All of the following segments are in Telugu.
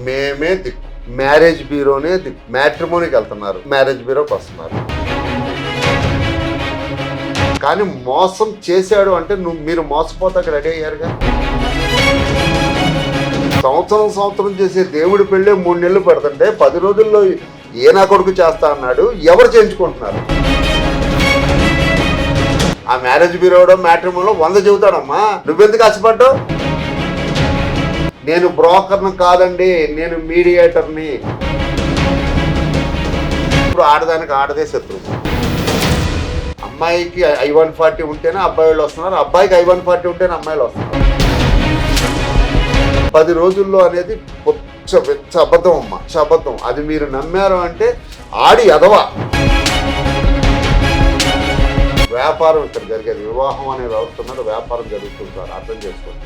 మేమే దిక్కు, మ్యారేజ్ బ్యూరోనే దిక్కు. మ్యాట్రిమోనీకి వెళ్తున్నారు, మ్యారేజ్ బ్యూరోకి వస్తున్నారు. కానీ మోసం చేశాడు అంటే మీరు మోసపోతాక రెడీ అయ్యారుగా. సంవత్సరం చేసే దేవుడి పెళ్ళి 3 నెలలు పెడుతుంటే 10 రోజుల్లో ఏ నా కొడుకు చేస్తా అన్నాడు. ఎవరు చేయించుకుంటున్నారు? ఆ మ్యారేజ్ బ్యూరోలో మ్యాట్రిమోనీలో 100 చెబుతాడమ్మా. నువ్వెందుకు ఆశపడ్డావు? నేను బ్రోకర్ని కాదండి, నేను మీడియేటర్ని. ఇప్పుడు ఆడదానికి ఆడదే శత్రువు. అమ్మాయికి I-140 ఉంటేనే అబ్బాయి వాళ్ళు వస్తున్నారు, అబ్బాయికి I-140 ఉంటేనే అమ్మాయిలు వస్తున్నారు. 10 రోజుల్లో అనేది అబద్ధం అమ్మ, అబద్ధం. అది మీరు నమ్మారు అంటే ఆడి ఎదవా. వ్యాపారం ఇక్కడ జరిగేది, వివాహం అనే వ్యవస్థ మీద వ్యాపారం జరుగుతుంటారు, అర్థం చేసుకోండి.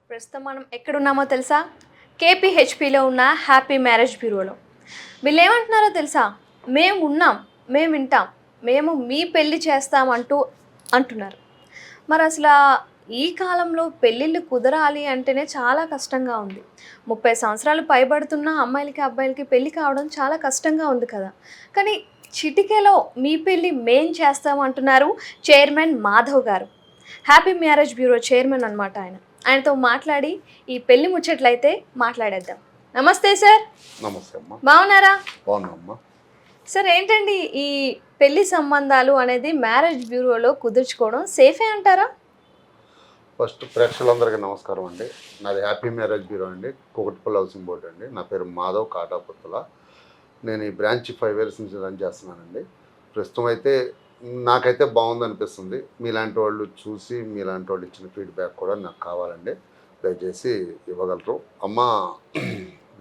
ప్రస్తుతం మనం ఎక్కడున్నామో తెలుసా? KPHPలో ఉన్న హ్యాపీ మ్యారేజ్ బ్యూరోలో. వీళ్ళు ఏమంటున్నారో తెలుసా? మేము ఉన్నాం, మేము వింటాం, మేము మీ పెళ్ళి చేస్తామంటూ అంటున్నారు. మరి అసలు ఈ కాలంలో పెళ్ళిళ్ళు కుదరాలి అంటేనే చాలా కష్టంగా ఉంది. 30 సంవత్సరాలు పైబడుతున్న అమ్మాయిలకి అబ్బాయిలకి పెళ్ళి కావడం చాలా కష్టంగా ఉంది కదా. కానీ చిటికెలో మీ పెళ్ళి మేం చేస్తామంటున్నారు చైర్మన్ మాధవ్ గారు. హ్యాపీ మ్యారేజ్ బ్యూరో చైర్మన్ అన్నమాట ఆయన. ఆయనతో మాట్లాడి ఈ పెళ్లి ముచ్చట్లయితే మాట్లాడేద్దాం. నమస్తే సార్. నమస్తే అమ్మా. బాగున్నారా? బాగున్నామ్మా. సార్, ఏంటండి ఈ పెళ్లి సంబంధాలు అనేది మ్యారేజ్ బ్యూరోలో కుదుర్చుకోవడం సేఫే అంటారా? ఫస్ట్ ప్రేక్షకులందరికీ నమస్కారం అండి. నాది హ్యాపీ మ్యారేజ్ బ్యూరో అండి, కూకట్పల్లి హౌసింగ్ బోర్డు అండి. నా పేరు మాధవ్ కాటాపుత్తుల. నేను ఈ బ్రాంచ్ 5 years నుంచి రన్ చేస్తున్నానండి. ప్రస్తుతం అయితే నాకైతే బాగుంది అనిపిస్తుంది. మీలాంటి వాళ్ళు చూసి మీలాంటి వాళ్ళు ఇచ్చిన ఫీడ్బ్యాక్ కూడా నాకు కావాలండి, దయచేసి ఇవ్వగలరు. అమ్మ,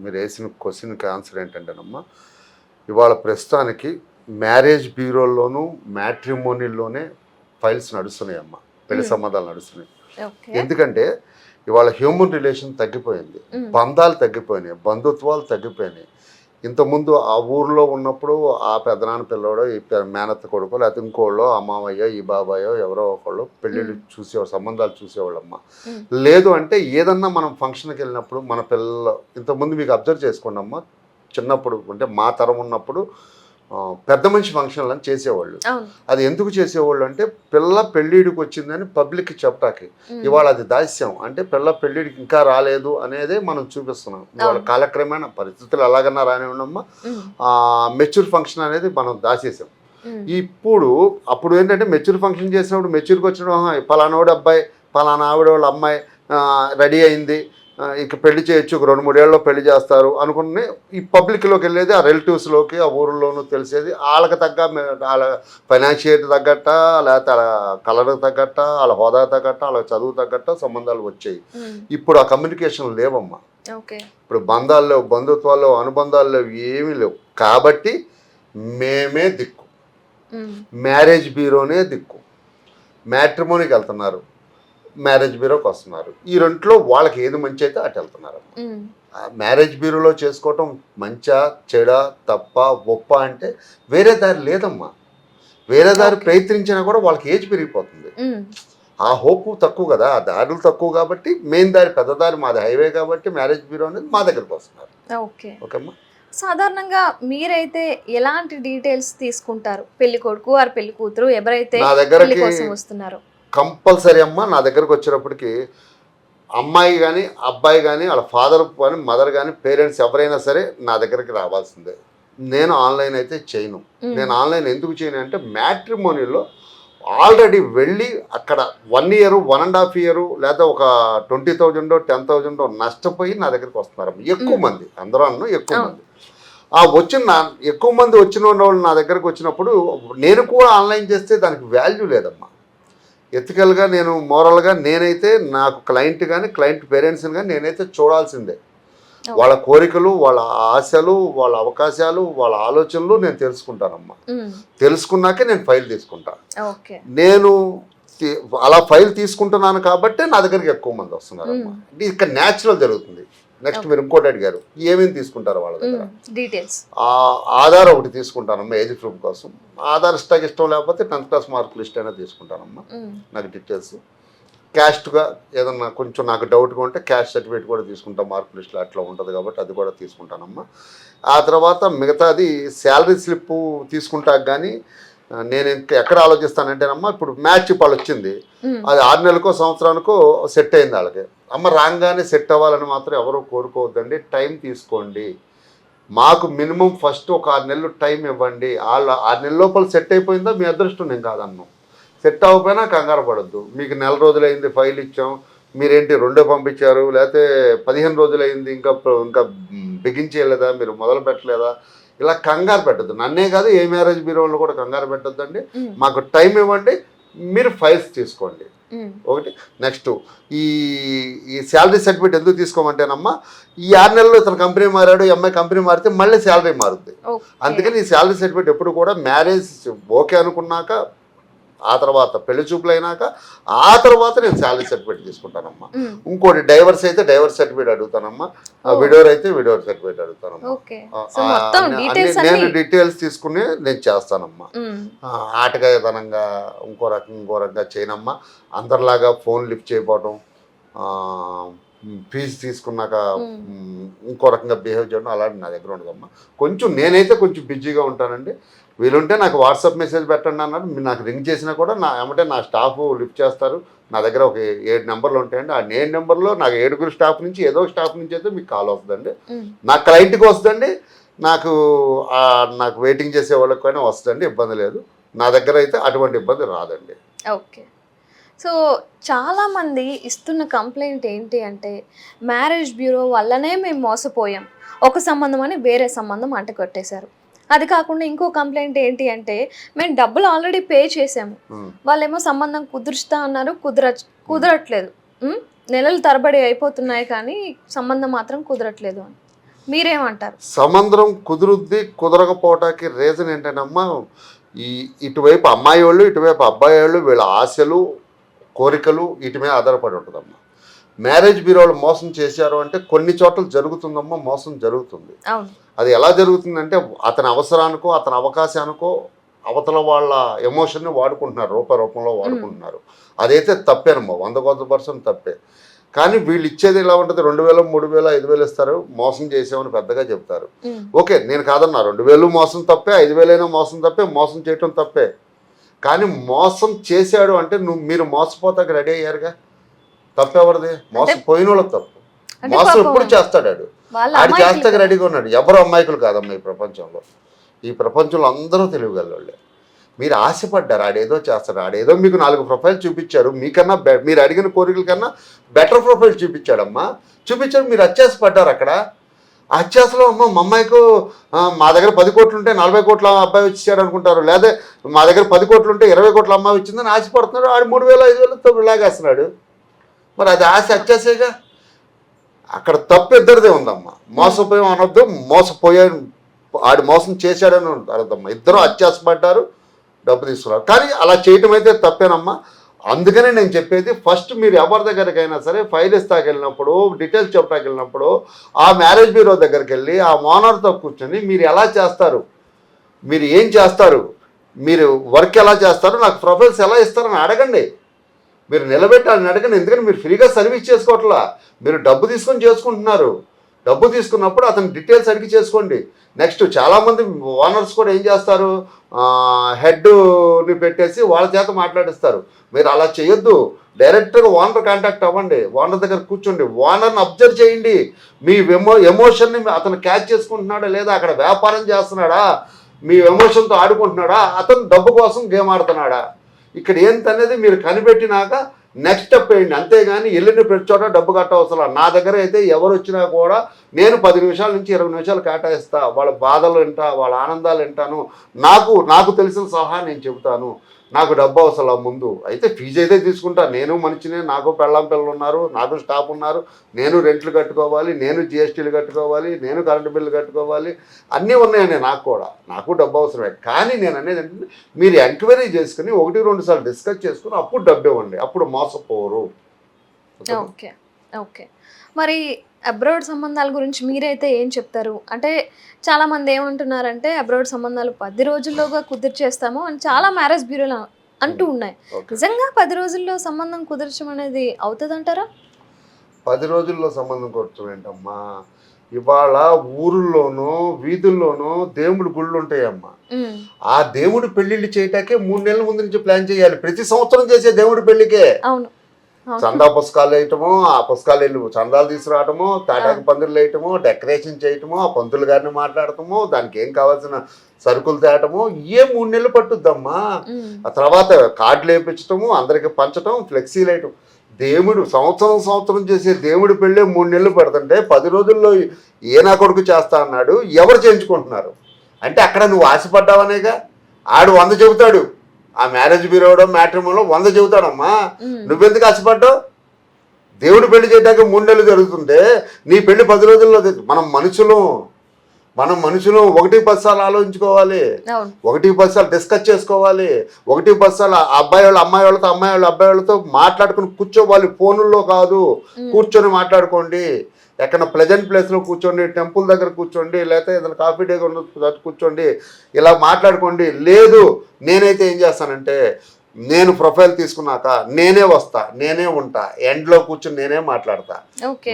మీరు వేసిన క్వశ్చన్కి ఆన్సర్ ఏంటంటేనమ్మా, ఇవాళ ప్రస్తుతానికి మ్యారేజ్ బ్యూరోలోను మ్యాట్రిమోనీలోనే ఫైల్స్ నడుస్తున్నాయి అమ్మ, పెళ్లి సంబంధాలు నడుస్తున్నాయి. ఎందుకంటే ఇవాళ హ్యూమన్ రిలేషన్ తగ్గిపోయింది, బంధాలు తగ్గిపోయినాయి, బంధుత్వాలు తగ్గిపోయినాయి. ఇంతకుముందు ఆ ఊర్లో ఉన్నప్పుడు ఆ పెద్దనాన్న పిల్లోడో, ఈ మేనత్త కొడుకో, లేకపోతే ఇంకోళ్ళో, అమ్మావయ్యో, ఈ బాబాయో ఎవరో ఒకళ్ళు పెళ్ళిళ్ళు చూసేవాళ్ళు, సంబంధాలు చూసేవాళ్ళమ్మ. లేదు అంటే ఏదన్నా మనం ఫంక్షన్కి వెళ్ళినప్పుడు మన పిల్లలు, ఇంతకుముందు మీకు అబ్జర్వ్ చేసుకోండి అమ్మ, చిన్నప్పుడు అంటే మా తరం ఉన్నప్పుడు పెద్ద మనిషి ఫంక్షన్లు అని చేసేవాళ్ళు. అది ఎందుకు చేసేవాళ్ళు అంటే పిల్ల పెళ్ళిడికి వచ్చిందని పబ్లిక్కి చెప్పటానికి. ఇవాళ అది దాస్యం, అంటే పిల్ల పెళ్ళిడికి ఇంకా రాలేదు అనేదే మనం చూపిస్తున్నాం. ఇవాళ కాలక్రమేణా పరిస్థితులు ఎలాగన్నా రానివ్వడమ్మా, మెచ్యూర్ ఫంక్షన్ అనేది మనం దాచేసాం. అప్పుడు ఏంటంటే మెచ్యూర్ ఫంక్షన్ చేసినప్పుడు మెచ్యూర్కి వచ్చిన పలానావాడు అబ్బాయి, పలానా ఆవిడ వాళ్ళ అమ్మాయి రెడీ అయింది, ఇక పెళ్లి చేయొచ్చు, 2-3 ఏళ్ళలో పెళ్లి చేస్తారు అనుకుని ఈ పబ్లిక్లోకి వెళ్ళేది, ఆ రిలేటివ్స్లోకి, ఆ ఊరిలోనూ తెలిసేది. వాళ్ళకి తగ్గ, వాళ్ళ ఫైనాన్షియల్ తగ్గట్ట, లేకపోతే వాళ్ళ కలర్కి తగ్గట్ట, వాళ్ళ హోదా తగ్గట్ట, వాళ్ళ చదువు తగ్గట్ట సంబంధాలు వచ్చాయి. ఇప్పుడు ఆ కమ్యూనికేషన్ లేవమ్మా. ఇప్పుడు బంధాలు లేవు, బంధుత్వాలు లేవు, అనుబంధాలు లేవు, ఏమీ లేవు. కాబట్టి మేమే దిక్కు, మ్యారేజ్ బ్యూరోనే దిక్కు. మ్యాట్రిమోనీకి వెళ్తున్నారు, మ్యారేజ్ బ్యూరోకి వస్తున్నారు. ఈ రెంట్లో వాళ్ళకి ఏది మంచి అయితే అటు వెళ్తున్నారు. మ్యారేజ్ బ్యూరోలో చేసుకోవటం మంచా చెడా తప్ప ఒప్ప అంటే వేరే దారి లేదమ్మా. వేరే దారి ప్రయత్నించినా కూడా వాళ్ళకి ఏజ్ పెరిగిపోతుంది, ఆ హోపు తక్కువ కదా, ఆ దారులు తక్కువ. కాబట్టి మెయిన్ దారి, పెద్ద దారి మాది హైవే కాబట్టి మ్యారేజ్ బ్యూరో అనేది మా దగ్గరకు వస్తున్నారు. ఓకేమ్మా. సాధారణంగా మీరైతే ఎలాంటి డీటెయిల్స్ తీసుకుంటారు? పెళ్లి కొడుకు ఆర్ పెళ్లి కూతురు ఎవరైతే నా దగ్గరికి వస్తున్నారు కంపల్సరీ అమ్మ, నా దగ్గరకు వచ్చేటప్పటికి అమ్మాయి కానీ అబ్బాయి కానీ వాళ్ళ ఫాదర్ కానీ మదర్ కానీ పేరెంట్స్ ఎవరైనా సరే నా దగ్గరికి రావాల్సిందే. నేను ఆన్లైన్ అయితే చేయను. నేను ఆన్లైన్ ఎందుకు చేయను అంటే మ్యాట్రిమోనీలో ఆల్రెడీ వెళ్ళి అక్కడ 1 year 1.5 year లేదా ఒక 20,000 10,000 నష్టపోయి నా దగ్గరికి వస్తున్నారు ఎక్కువ మంది. అందరూ ఎక్కువ మంది ఆ వచ్చిన ఎక్కువ మంది వచ్చిన వాళ్ళు నా దగ్గరకు వచ్చినప్పుడు నేను కూడా ఆన్లైన్ చేస్తే దానికి వాల్యూ లేదమ్మా. ఎథికల్గా నేను మోరల్గా నేనైతే నాకు క్లయింట్ కానీ క్లయింట్ పేరెంట్స్ని కానీ నేనైతే చూడాల్సిందే. వాళ్ళ కోరికలు, వాళ్ళ ఆశలు, వాళ్ళ అవకాశాలు, వాళ్ళ ఆలోచనలు నేను తెలుసుకుంటానమ్మా. తెలుసుకున్నాకే నేను ఫైల్ తీసుకుంటాను. నేను అలా ఫైల్ తీసుకుంటున్నాను కాబట్టి నా దగ్గరికి ఎక్కువ మంది వస్తున్నారమ్మా. ఇక్కడ న్యాచురల్ జరుగుతుంది. నెక్స్ట్ మీరు ఇంకోటి అడిగారు, ఏమేమి తీసుకుంటారు వాళ్ళ దగ్గర డీటెయిల్స్. ఆధార్ ఒకటి తీసుకుంటానమ్మా ఏజ్ ప్రూఫ్ కోసం. ఆధార్ స్టాక్ ఇష్టం లేకపోతే 10th క్లాస్ మార్క్ లిస్ట్ అయినా తీసుకుంటానమ్మా. నాకు డీటెయిల్స్ క్యాస్ట్గా ఏదన్నా కొంచెం నాకు డౌట్గా ఉంటే క్యాస్ట్ సర్టిఫికేట్ కూడా తీసుకుంటాం. మార్క్ లిస్ట్లో అట్లా ఉంటుంది కాబట్టి అది కూడా తీసుకుంటానమ్మా. ఆ తర్వాత మిగతాది శాలరీ స్లిప్ తీసుకుంటాక కానీ నేను ఎక్కడ ఆలోచిస్తానంటేనమ్మా, ఇప్పుడు మ్యాచ్ వాళ్ళు వచ్చింది, అది 6 నెలలకో సంవత్సరానికో సెట్ అయింది వాళ్ళకి. అమ్మ రాగానే సెట్ అవ్వాలని మాత్రం ఎవరూ కోరుకోవద్దండి. టైం తీసుకోండి. మాకు మినిమం ఫస్ట్ ఒక 6 నెలలు టైం ఇవ్వండి. వాళ్ళ 6 నెలల లోపల సెట్ అయిపోయిందో మీ అదృష్టం, నేను కాదన్నాం. సెట్ అవ్వకపోయినా కంగారు పడద్దు. మీకు 4 రోజులైంది ఫైల్ ఇచ్చాం, మీరేంటి 2 పంపించారు, లేకపోతే 15 రోజులైంది ఇంకా బిగించేయలేదా, మీరు మొదలు పెట్టలేదా, ఇలా కంగారు పెట్టద్దు. నన్నే కాదు ఏ మ్యారేజ్ బ్యూరోలో కూడా కంగారు పెట్టద్దండి. మాకు టైం ఇవ్వండి, మీరు ఫైల్స్ తీసుకోండి. ఒకటి. నెక్స్ట్ ఈ శాలరీ సర్టిఫికేట్ ఎందుకు తీసుకోమంటేనమ్మా, ఈ 6 నెలల్లో ఇతను కంపెనీ మారాడు, ఈ అమ్మాయి కంపెనీ మారితే మళ్ళీ శాలరీ మారుద్ది. అందుకని ఈ శాలరీ సర్టిఫికేట్ ఎప్పుడు కూడా మ్యారేజ్ ఓకే అనుకున్నాక, ఆ తర్వాత పెళ్లి చూపులు అయినాక, ఆ తర్వాత నేను శాలరీ సర్టిఫికేట్ తీసుకుంటానమ్మా. ఇంకోటి డైవర్స్ అయితే డైవర్స్ సర్టిఫికేట్ అడుగుతానమ్మా, విడోర్ అయితే విడోర్ సర్టిఫికేట్ అడుగుతానమ్మా. నేను డీటెయిల్స్ తీసుకుని నేను చేస్తానమ్మా. ఆటగాయతనంగా ఇంకో రకంగా చేయనమ్మా. అందరిలాగా ఫోన్ లిఫ్ట్ చేయకపోవడం, ఫీజు తీసుకున్నాక ఇంకో రకంగా బిహేవ్ చేయడం అలాంటి నా దగ్గర ఉండదమ్మా. కొంచెం నేనైతే కొంచెం బిజీగా ఉంటానండి. వీలుంటే నాకు వాట్సాప్ మెసేజ్ పెట్టండి అన్నారు. మీరు నాకు రింగ్ చేసినా కూడా ఏమంటే నా స్టాఫ్ లిఫ్ట్ చేస్తారు. నా దగ్గర ఒక 7 నెంబర్లు ఉంటాయండి. ఆ 7 నెంబర్లో నాకు 7 స్టాఫ్ నుంచి ఏదో స్టాఫ్ నుంచి అయితే మీకు కాల్ వస్తుందండి. నా క్లయింట్కి వస్తుందండి, నాకు వెయిటింగ్ చేసే వాళ్ళకైనా వస్తుందండి. ఇబ్బంది లేదు. నా దగ్గర అయితే అటువంటి ఇబ్బంది రాదండి. ఓకే. సో చాలామంది ఇస్తున్న కంప్లైంట్ ఏంటి అంటే, మ్యారేజ్ బ్యూరో వల్లనే మేము మోసపోయాం, ఒక సంబంధం అని వేరే సంబంధం అంట కొట్టేశారు. అది కాకుండా ఇంకో కంప్లైంట్ ఏంటి అంటే, మేము డబ్బులు ఆల్రెడీ పే చేసాము, వాళ్ళేమో సంబంధం కుదురుస్తా అన్నారు, కుదరట్లేదు, నెలలు తరబడి అయిపోతున్నాయి కానీ సంబంధం మాత్రం కుదరట్లేదు అని. మీరేమంటారు? సంబంధం కుదురుద్ది, కుదరకపోవటానికి రీజన్ ఏంటంటమ్మా, ఇటువైపు అమ్మాయి వాళ్ళు ఇటువైపు అబ్బాయి వాళ్ళు వీళ్ళ ఆశలు కోరికలు వీటి మీద ఆధారపడి ఉంటుందమ్మా. మ్యారేజ్ బ్యూరోలు మోసం చేశారు అంటే కొన్ని చోట్ల జరుగుతుందమ్మా, మోసం జరుగుతుంది. అది ఎలా జరుగుతుందంటే, అతని అవసరానికో అతని అవకాశానికో అవతల వాళ్ళ ఎమోషన్ని వాడుకుంటున్నారు, రూపంలో వాడుకుంటున్నారు. అదైతే తప్పేనమ్మా, 100% తప్పే. కానీ వీళ్ళు ఇచ్చేది ఎలా ఉంటుంది, 2000, 3000, 5000 ఇస్తారు, మోసం చేసామని పెద్దగా చెప్తారు. ఓకే, నేను కాదన్నా, 2000 మోసం తప్పే, 5000 అయినా మోసం తప్పే, మోసం చేయటం తప్పే. కానీ మోసం చేశాడు అంటే మీరు మోసపోతాక రెడీ అయ్యారుగా, తప్పెవరిది? మోసపోయిన వాళ్ళకి తప్పు. మోసం ఎప్పుడు చేస్తాడు ఆడు చేస్తాక రెడీగా ఉన్నాడు. ఎవరు అమ్మాయికులు కాదమ్మా ఈ ప్రపంచంలో అందరూ తెలియగలవాళ్ళే. మీరు ఆశపడ్డారు ఆడేదో చేస్తాడు, ఆడేదో మీకు 4 ప్రొఫైల్ చూపించారు, మీకన్నా మీరు అడిగిన కోరికల కన్నా బెటర్ ప్రొఫైల్ చూపించాడమ్మా. చూపించాడు, మీరు అత్యాసపడ్డారు. అక్కడ అత్యాసలో అమ్మ మా అమ్మాయికు మా దగ్గర 10 కోట్లు ఉంటే 40 కోట్ల అబ్బాయి వచ్చేసాడు అనుకుంటారు, లేదా మా దగ్గర 10 కోట్లు ఉంటే 20 కోట్ల అమ్మాయి వచ్చిందని ఆశపడుతున్నాడు. ఆడు 3000, 5000 లాగేస్తున్నాడు. మరి అది ఆశ అత్యాసేగా. అక్కడ తప్పు ఇద్దరిదే ఉందమ్మా. మోసపోయాం అనొద్దు, ఆడు మోసం చేశాడని అర్థమ్మా. ఇద్దరు అత్యాసపడ్డారు, డబ్బు తీసుకున్నారు. కానీ అలా చేయటం అయితే తప్పేనమ్మా. అందుకనే నేను చెప్పేది, ఫస్ట్ మీరు ఎవరి దగ్గరికైనా సరే ఫైల్ ఇస్తాకి వెళ్ళినప్పుడు, డీటెయిల్స్ చెప్పడానికి వెళ్ళినప్పుడు, ఆ మ్యారేజ్ బ్యూరో దగ్గరికి వెళ్ళి ఆ ఓనర్తో కూర్చొని మీరు ఎలా చేస్తారు, మీరు ఏం చేస్తారు, మీరు వర్క్ ఎలా చేస్తారు, నాకు ప్రొఫైల్స్ ఎలా ఇస్తారని అడగండి. మీరు నిలబెట్టాలని అడగండి. ఎందుకంటే మీరు ఫ్రీగా సర్వీస్ చేసుకోవట్లా, మీరు డబ్బు తీసుకొని చేసుకుంటున్నారు. డబ్బు తీసుకున్నప్పుడు అతని డీటెయిల్స్ అడిగి చేసుకోండి. నెక్స్ట్ చాలామంది ఓనర్స్ కూడా ఏం చేస్తారు, హెడ్ని పెట్టేసి వాళ్ళ చేత మాట్లాడిస్తారు. మీరు అలా చేయొద్దు. డైరెక్ట్గా ఓనర్ కాంటాక్ట్ అవ్వండి, ఓనర్ దగ్గర కూర్చోండి, ఓనర్ని అబ్జర్వ్ చేయండి. మీ ఎమోషన్ని అతను క్యాచ్ చేసుకుంటున్నాడా లేదా, అక్కడ వ్యాపారం చేస్తున్నాడా, మీ ఎమోషన్తో ఆడుకుంటున్నాడా, అతను డబ్బు కోసం గేమ్ ఆడుతున్నాడా, ఇక్కడ ఏంటనేది మీరు కనిపెట్టినాక నెక్స్ట్ స్టెప్ వేయండి. అంతేగాని వెళ్ళిన ప్రతి చోట డబ్బు కట్టవసరం. నా దగ్గర అయితే ఎవరు వచ్చినా కూడా నేను 10 నిమిషాల నుంచి 20 నిమిషాలు కేటాయిస్తా. వాళ్ళ బాధలు వింటా, వాళ్ళ ఆనందాలు వింటాను. నాకు తెలిసిన సలహా నేను చెబుతాను. నాకు డబ్బు అవసరం ముందు. అయితే ఫీజు అయితే తీసుకుంటా. నేను మనిషినే, నాకు పెళ్ళాం పిల్లలు ఉన్నారు, నాకు స్టాఫ్ ఉన్నారు, నేను రెంట్లు కట్టుకోవాలి, నేను జిఎస్టీలు కట్టుకోవాలి, నేను కరెంటు బిల్లు కట్టుకోవాలి, అన్నీ ఉన్నాయండి నాకు కూడా. నాకు డబ్బు అవసరమే. కానీ నేను అనేది ఏంటంటే మీరు ఎంక్వైరీ చేసుకుని 1-2 సార్లు డిస్కస్ చేసుకుని అప్పుడు డబ్బు ఇవ్వండి. అప్పుడు మోసపోరు. ఓకే. ఓకే. మరి అబ్రాడ్ సంబంధాల గురించి మీరైతే ఏం చెప్తారు? అంటే చాలామంది ఏమంటున్నారంటే అబ్రాడ్ సంబంధాలు 10 రోజుల్లోగా కుదిర్చేస్తాము అని చాలా మ్యారేజ్ బ్యూరోలు అంటూ ఉన్నాయి. నిజంగా 10 రోజుల్లో సంబంధం కుదర్చడం అనేది అవుతుందంటారా? 10 రోజుల్లో సంబంధం కూర్చోం ఏంటమ్మా, ఇవాళ ఊరుల్లోనూ వీధుల్లోనూ దేవుడి గుళ్ళు ఉంటాయమ్మా. ఆ దేవుడి పెళ్లిళ్ళు చేయటాకే 3 నెలల ముందు నుంచి ప్లాన్ చేయాలి. ప్రతి సంవత్సరం చేసే దేవుడి పెళ్లికే అవును. చందా పుస్తకాలు వేయటము, ఆ పుస్తకాలు వెళ్ళి చందాలు తీసుకురావటము, తాటాకు పందిర్లు వేయటము, డెకరేషన్ చేయటము, ఆ పంతులు గారిని మాట్లాడటము, దానికి ఏం కావాల్సిన సరుకులు తేటము, 3 నెలలు పట్టుద్దమ్మా. ఆ తర్వాత కార్డులు వేయించటము, అందరికి పంచటం, ఫ్లెక్సీలు వేయటం. దేవుడు సంవత్సరం చేసే దేవుడి పెళ్ళే 3 నెలలు పడుతుంటే 10 రోజుల్లో ఏ నా కొడుకు చేస్తా అన్నాడు. ఎవరు చేయించుకుంటున్నారు అంటే అక్కడ నువ్వు ఆశపడ్డావనేగా. ఆడు 100 చెబుతాడు, ఆ మ్యారేజ్ బ్యూరోలో మ్యాట్రిమోనీలో 100 చెబుతాడమ్మా. నువ్వెందుకు ఆశపడ్డావు? దేవుడు పెళ్లి చేయడానికి 3 నెలలు జరుగుతుంటే నీ పెళ్లి 10 రోజుల్లో. మనం మనుషులు 1-10 సార్లు ఆలోచించుకోవాలి, 1-10 సార్లు డిస్కస్ చేసుకోవాలి, 1-10 సార్లు అబ్బాయి వాళ్ళు అమ్మాయి వాళ్ళతో, అమ్మాయి వాళ్ళు అబ్బాయి వాళ్ళతో మాట్లాడుకుని కూర్చోవాలి. ఫోనుల్లో కాదు, కూర్చొని మాట్లాడుకోండి. ఎక్కడ ప్లెజెంట్ ప్లేస్లో కూర్చోండి, టెంపుల్ దగ్గర కూర్చోండి, లేకపోతే ఏదైనా కాఫీ డే కూర్చోండి, ఇలా మాట్లాడుకోండి. లేదు, నేనైతే ఏం చేస్తానంటే నేను ప్రొఫైల్ తీసుకున్నాక నేనే వస్తా, నేనే ఉంటా, ఎండ్లో కూర్చొని నేనే మాట్లాడతా.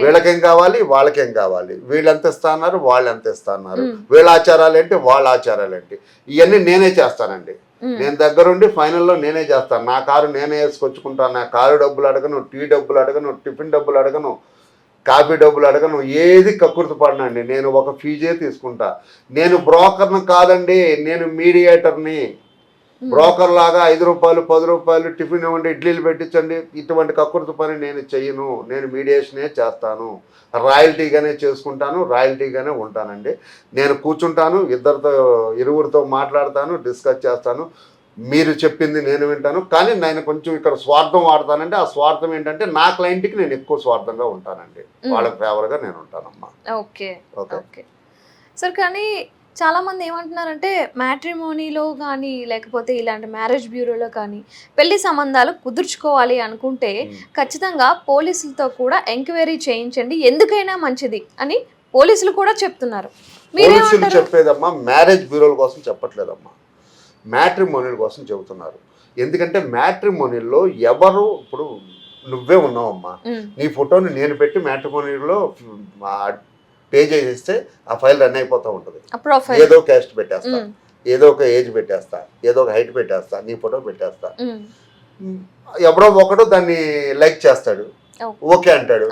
వీళ్ళకేం కావాలి, వాళ్ళకేం కావాలి, వీళ్ళు ఎంత ఇస్తున్నారు, వాళ్ళు ఎంత ఇస్తున్నారు, వీళ్ళ ఆచారాలు ఏంటి, వాళ్ళ ఆచారాలు ఏంటి, ఇవన్నీ నేనే చేస్తానండి. నేను దగ్గరుండి ఫైనల్లో నేనే చేస్తాను. నా కారు నేనే వేసుకొచ్చుకుంటాను. నా కారు డబ్బులు అడగను, టీ డబ్బులు అడగను, టిఫిన్ డబ్బులు అడగను, కాఫీ డబ్బులు అడగను, ఏది కక్కుర్తి పడినండి. నేను ఒక ఫీజే తీసుకుంటా. నేను బ్రోకర్ను కాదండి, నేను మీడియేటర్ని. బ్రోకర్ లాగా 5 రూపాయలు 10 రూపాయలు టిఫిన్ ఇవ్వండి, ఇడ్లీలు పెట్టించండి, ఇటువంటి కక్కుర్తి పని నేను చెయ్యను. నేను మీడియేషనే చేస్తాను, రాయల్టీగానే చేసుకుంటాను, రాయల్టీగానే ఉంటానండి. నేను కూర్చుంటాను, ఇరువురితో మాట్లాడతాను, డిస్కస్ చేస్తాను, మీరు చెప్పింది నేను వింటాను. కానీ నేను కొంచెం ఇక్కడ స్వార్థం వాడతానంటే ఆ స్వార్థం ఏంటంటే నా క్లయింట్కి నేను ఎక్కువ స్వార్థంగా ఉంటానండి, వాళ్ళకి ఫేవర్గా నేను ఉంటానమ్మా. ఓకే. ఓకే సార్, కానీ చాలామంది ఏమంటున్నారంటే మ్యాట్రిమోనీలో కానీ లేకపోతే ఇలాంటి మ్యారేజ్ బ్యూరోలో కానీ పెళ్లి సంబంధాలు కుదుర్చుకోవాలి అనుకుంటే ఖచ్చితంగా పోలీసులతో కూడా ఎంక్వైరీ చేయించండి, ఎందుకైనా మంచిది అని పోలీసులు కూడా చెప్తున్నారు. పోలీసులు చెప్పేదమ్మా మ్యారేజ్ బ్యూరోల కోసం చెప్పట్లేదమ్మా, మ్యాట్రిమోనీల కోసం చెబుతున్నారు. ఎందుకంటే మ్యాట్రిమోనీల్లో ఎవరు, ఇప్పుడు నువ్వే ఉన్నావమ్మా, నీ ఫోటోని నేను పెట్టి మ్యాట్రిమోనీలో పే చేసేస్తే ఆ ఫైల్ రన్ అయిపోతూ ఉంటుంది. ఏదో క్యాస్ట్ పెట్టేస్తా, ఏదో ఒక ఏజ్ పెట్టేస్తా, ఏదో ఒక హైట్ పెట్టేస్తా, నీ ఫోటో పెట్టేస్తా, ఎవడో ఒకడు దాన్ని లైక్ చేస్తాడు, ఓకే అంటాడు.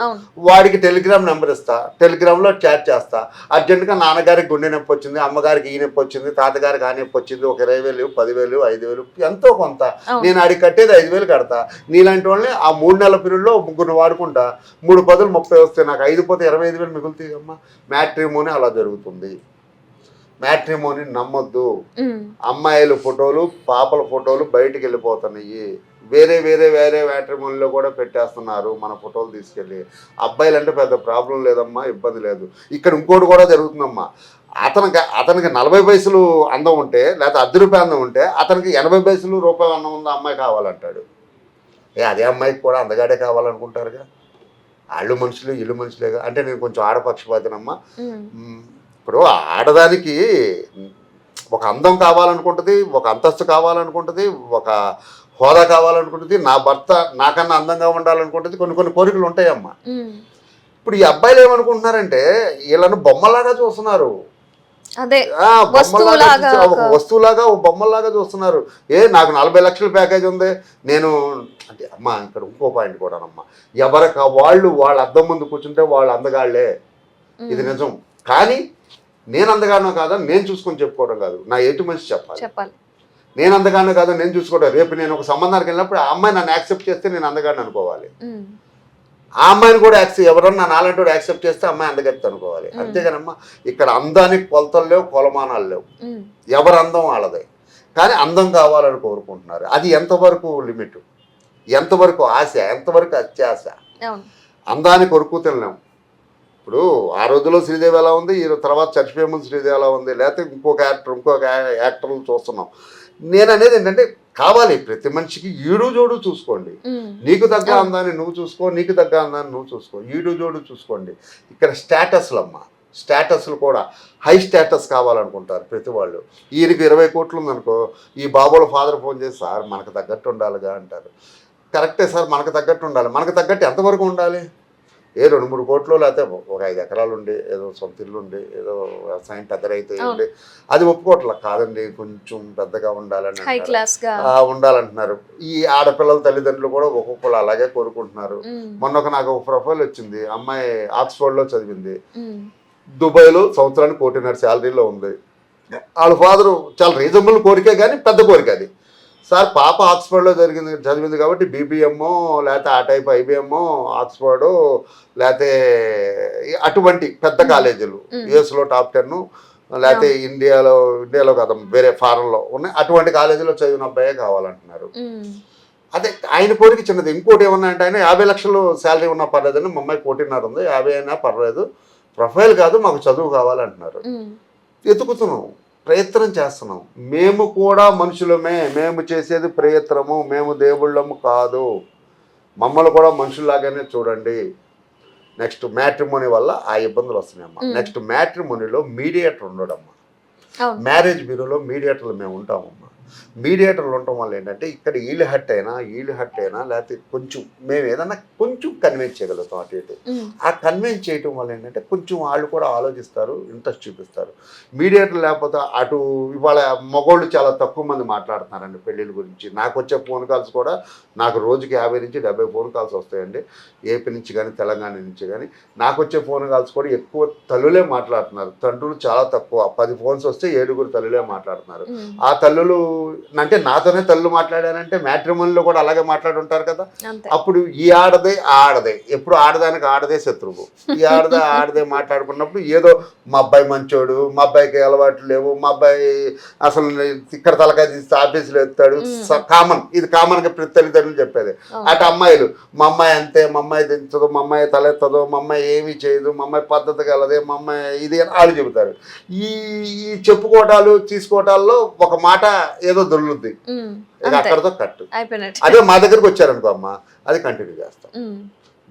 వాడికి టెలిగ్రామ్ నెంబర్ ఇస్తా, టెలిగ్రామ్లో చాట్ చేస్తా. అర్జెంటుగా నాన్నగారికి గుండె నొప్పి వచ్చింది, అమ్మగారికి ఈ నొప్పి వచ్చింది, తాతగారికి ఆ నొప్పి వచ్చింది, ఒక 20,000 10,000 5,000 ఎంతో కొంత నేను అడిగి కట్టేది 5,000 కడతా. నీలాంటి వాళ్ళని ఆ 3 నెలల పీరియడ్లో 3 వాడుకుంటా. 3 పదులు 30 వస్తాయి, నాకు 5 పోతే 25,000 మిగులుతాయి అమ్మా. మ్యాట్రిమోనీ అలా జరుగుతుంది. మ్యాట్రిమోనీ నమ్మొద్దు. అమ్మాయిల ఫోటోలు పాపల ఫోటోలు బయటికి వెళ్ళిపోతున్నాయి. వేరే మ్యాట్రిమోనీలో కూడా పెట్టేస్తున్నారు మన ఫోటోలు తీసుకెళ్ళి. అబ్బాయిలు అంటే పెద్ద ప్రాబ్లం లేదమ్మా, ఇబ్బంది లేదు. ఇక్కడ ఇంకోటి కూడా జరుగుతుందమ్మా, అతనికి 40 పైసలు అందం ఉంటే లేకపోతే 10 రూపాయలు అందం ఉంటే అతనికి 80 పైసలు రూపాయలు అందం ఉన్న అమ్మాయి కావాలంటాడు. అదే అమ్మాయికి కూడా అందగాడే కావాలనుకుంటారుగా. వాళ్ళు మనుషులు ఇల్లు మనుషులేగా. అంటే నేను కొంచెం ఆడపక్షపాతనమ్మా. ఇప్పుడు ఆడదానికి ఒక అందం కావాలనుకుంటుంది, ఒక అంతస్తు కావాలనుకుంటుంది, ఒక హోదా కావాలనుకుంటుంది, నా భర్త నాకన్నా అందంగా ఉండాలనుకుంటుంది, కొన్ని కోరికలు ఉంటాయమ్మా. ఇప్పుడు ఈ అబ్బాయిలు ఏమనుకుంటున్నారంటే వీళ్ళను బొమ్మలాగా చూస్తున్నారు, ఒక వస్తువులాగా ఒక బొమ్మలాగా చూస్తున్నారు. నాకు 40 లక్షల ప్యాకేజ్ ఉంది నేను అంటే. అమ్మా ఇక్కడ ఇంకో పాయింట్ కూడానమ్మా, ఎవరికి వాళ్ళ అద్దం ముందు కూర్చుంటే వాళ్ళు అందగాళ్లే, ఇది నిజం. కానీ నేను అందగానో కాదని నేను చూసుకొని చెప్పుకోవడం కాదు, నా ఎటు మనిషి చెప్పాలి. నేను అందగాడిని కాదు నేను చూసుకోవడం. రేపు నేను ఒక సంబంధానికి వెళ్ళినప్పుడు ఆ అమ్మాయి నన్ను యాక్సెప్ట్ చేస్తే నేను అందగాడిని అనుకోవాలి. ఆ అమ్మాయిని కూడా ఎవరన్నా నాలంటి వాడు యాక్సెప్ట్ చేస్తే అమ్మాయి అందగత్తి అనుకోవాలి. అంతేగానమ్మా ఇక్కడ అందానికి కొలతలు లేవు, కొలమానాలు లేవు. ఎవరు అందం వాళ్ళదే. కానీ అందం కావాలని కోరుకుంటున్నారు. అది ఎంతవరకు లిమిట్, ఎంతవరకు ఆశ, ఎంతవరకు అత్యాశ. అందాన్ని కొరుకు తినలేము. ఇప్పుడు ఆ రోజుల్లో శ్రీదేవి ఎలా ఉంది, ఈ తర్వాత చచ్చిపోయే ముందు శ్రీదేవి ఎలా ఉంది, లేకపోతే ఇంకొక యాక్టర్లు చూస్తున్నాం. నేను అనేది ఏంటంటే కావాలి ప్రతి మనిషికి ఈడు జోడు చూసుకోండి. నీకు తగ్గ అందాన్ని నువ్వు చూసుకో, నీకు తగ్గ అందాన్ని నువ్వు చూసుకో, ఈడు జోడు చూసుకోండి. ఇక్కడ స్టేటస్లు అమ్మ, స్టేటస్లు కూడా హై స్టేటస్ కావాలనుకుంటారు ప్రతి వాళ్ళు. ఈయనకి 20 కోట్లు ఉందనుకో, ఈ బాబుల ఫాదర్ ఫోన్ చేసి సార్ మనకు తగ్గట్టు ఉండాలిగా అంటారు. కరెక్టే సార్, మనకు తగ్గట్టు ఉండాలి. మనకు తగ్గట్టు ఎంతవరకు ఉండాలి? 2-3 కోట్లు, లేకపోతే ఒక 5 ఎకరాలు ఉండి, ఏదో సొంత ఇల్లు ఉండి, ఏదో వ్యవసాయం పెద్ద రైతు ఉండి, అది ఒప్పుకోవట్లా. కాదండి కొంచెం పెద్దగా ఉండాలని ఉండాలంటున్నారు. ఈ ఆడపిల్లల తల్లిదండ్రులు కూడా ఒక్కొక్కరు అలాగే కోరుకుంటున్నారు. మొన్న నాకు ఒక ప్రొఫైల్ వచ్చింది. అమ్మాయి ఆక్స్ఫర్డ్లో చదివింది, దుబాయ్లో సంవత్సరానికి 1 కోటిన్నర శాలరీలో ఉంది. వాళ్ళ ఫాదరు చాలా రీజనబుల్ కోరికే, కానీ పెద్ద కోరిక అది. సార్ పాప ఆక్స్ఫర్డ్లో చదివింది కాబట్టి బీబీఎంఓ, లేకపోతే ఆ టైప్ ఐబీఎంఓ, ఆక్స్ఫర్డు, లేకపోతే అటువంటి పెద్ద కాలేజీలు యుఎస్లో టాప్ 10, లేకపోతే ఇండియాలో కదా వేరే ఫారెన్లో ఉన్నాయి, అటువంటి కాలేజీలో చదివిన అబ్బాయే కావాలంటున్నారు. అదే ఆయన కోరిక చిన్నది. ఇంకోటి ఏమన్నా అంటే ఆయన 50 లక్షలు శాలరీ ఉన్నా పర్లేదని, మా అమ్మాయి 1.5 కోటి ఉంది, 50 అయినా పర్లేదు, ప్రొఫైల్ కాదు మాకు చదువు కావాలంటున్నారు. ఎతుకుతున్నాం, ప్రయత్నం చేస్తున్నాం. మేము కూడా మనుషులమే, మేము చేసేది ప్రయత్నము, మేము దేవుళ్ళము కాదు. మమ్మల్ని కూడా మనుషుల్లాగానే చూడండి. నెక్స్ట్ మ్యాట్రిమోనీ వల్ల ఆ ఇబ్బందులు వస్తున్నాయమ్మా. నెక్స్ట్ మ్యాట్రిమోనీలో మీడియేటర్ ఉండడమ్మా. మ్యారేజ్ బ్యూరోలో మీడియేటర్లు మేము ఉంటామమ్మా. మీడియేటర్లు ఉండటం వల్ల ఏంటంటే ఇక్కడ వీళ్ళు హట్ అయినా లేకపోతే కొంచెం మేము ఏదన్నా కొంచెం కన్విన్స్ చేయగలుగుతాం అటు ఇటు. ఆ కన్విన్స్ చేయటం వల్ల ఏంటంటే కొంచెం వాళ్ళు కూడా ఆలోచిస్తారు, ఇంట్రెస్ట్ చూపిస్తారు. మీడియేటర్ లేకపోతే అటు ఇవాళ మగోళ్ళు చాలా తక్కువ మంది మాట్లాడుతున్నారండి పెళ్ళిళ్ళ గురించి. నాకు వచ్చే ఫోన్ కాల్స్ కూడా నాకు రోజుకి 50 నుంచి 70 ఫోన్ కాల్స్ వస్తాయండి, ఏపీ నుంచి కానీ తెలంగాణ నుంచి కానీ. నాకు వచ్చే ఫోన్ కాల్స్ కూడా ఎక్కువ తల్లులే మాట్లాడుతున్నారు, తండ్రులు చాలా తక్కువ. 10 ఫోన్స్ వస్తే 7 తల్లులే మాట్లాడుతున్నారు. ఆ తల్లులు అంటే నాతోనే తల్లు మాట్లాడారంటే మ్యాట్రిమోనీలో కూడా అలాగే మాట్లాడుంటారు కదా. అప్పుడు ఈ ఆడదే ఎప్పుడు ఆడదానికి ఆడదే శత్రువు. ఈ ఆడదే మాట్లాడుకున్నప్పుడు ఏదో మా అబ్బాయి మంచోడు, మా అబ్బాయికి అలవాట్లు లేవు, మా అబ్బాయి అసలు ఇక్కడ తలకాయ తీస్తే ఆఫీసులో ఎత్తాడు, కామన్. ఇది కామన్గా ప్రతి తల్లిదండ్రులు చెప్పేది. అటు అమ్మాయిలు మా అమ్మాయి అంతే, మా అమ్మాయి దించదు, మా అమ్మాయి తలెత్తదు, మా అమ్మాయి ఏమీ చేయదు, మా అమ్మాయి పద్ధతి కలదే, మా అమ్మాయి ఇది అని వాళ్ళు చెబుతారు. ఈ చెప్పుకోవటాలు తీసుకోవటాల్లో ఒక మాట ఏదో దొరుకుద్ది, అక్కడతో కట్టు. అదే మా దగ్గరకు వచ్చారనుకో అమ్మ, అది కంటిన్యూ చేస్తాం.